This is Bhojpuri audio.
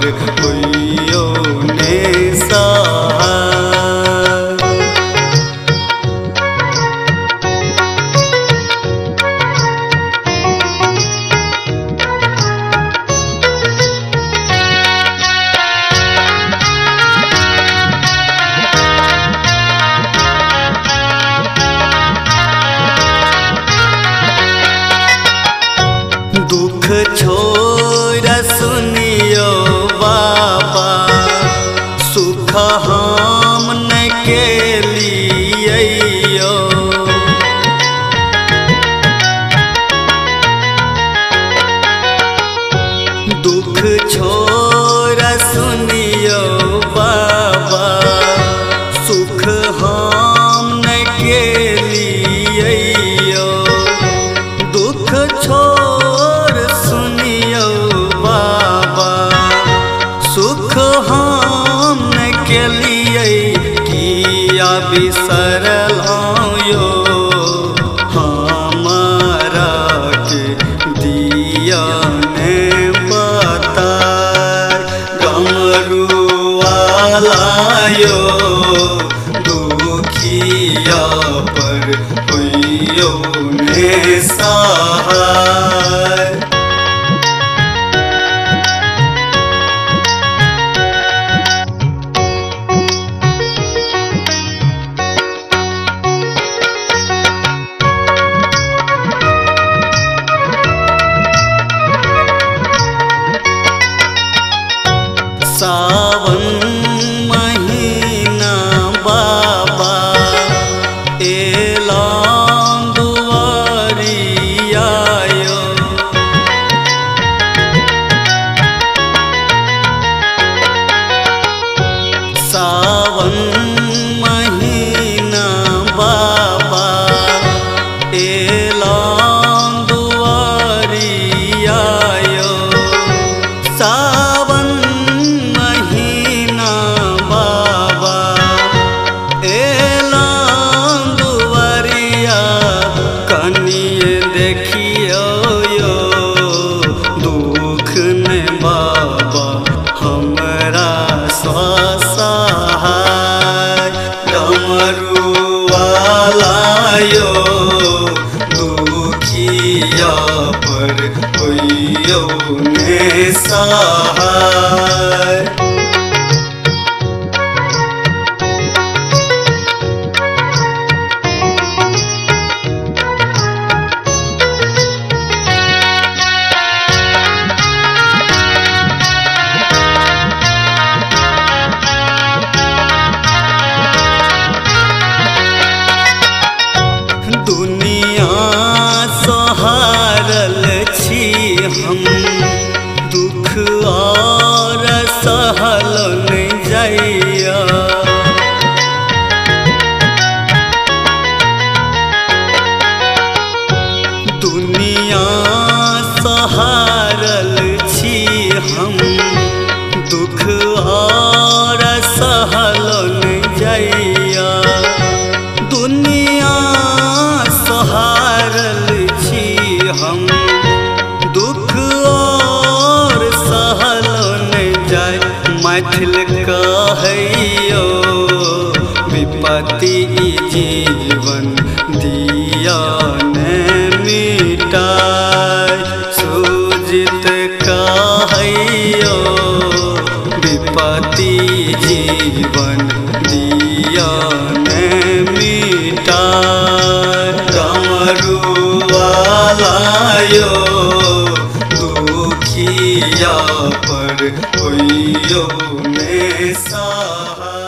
होइयो ने सहाय। दुख छोड़ सुनियो बाबा, सुख हम न के लियो। दुख छोड़ सुनियो बाबा, सुख हम न के लियो। दुख छोड़ सुनियो बाबा, सुख हम न के लिए किया बिसरलो हमारा के दिया ने बता। डमरुआलायो दुखिया पर होइयो ने सहाय। सावन महीना बाबा एलाम दुआरियायो। सावन महीना बाबा एलाम दुआरियायो। सावन महीना बाबा एलाम दुआरिया, कनिए देखियो यो दुख ने बाबा हमरा सहाय। डमरुआलायो दुखिया पर होइयो ने सहाय। दुनिया सहारल छी हम, दुख और सहल नहीं जाइया। दुनिया सहारल छी हम, दुख और सहल नहीं जाइया। दुनिया सहारल छी हम, दुख और सहल नहीं जाय। मैथिल कहैयो विपत्ति जीवन दिया ने मिटाय। सुजित कहैयो विपत्ति जीवन दिया ने मिटाय। डमरुआलायो दुखिया पर होइयो ने सहाय।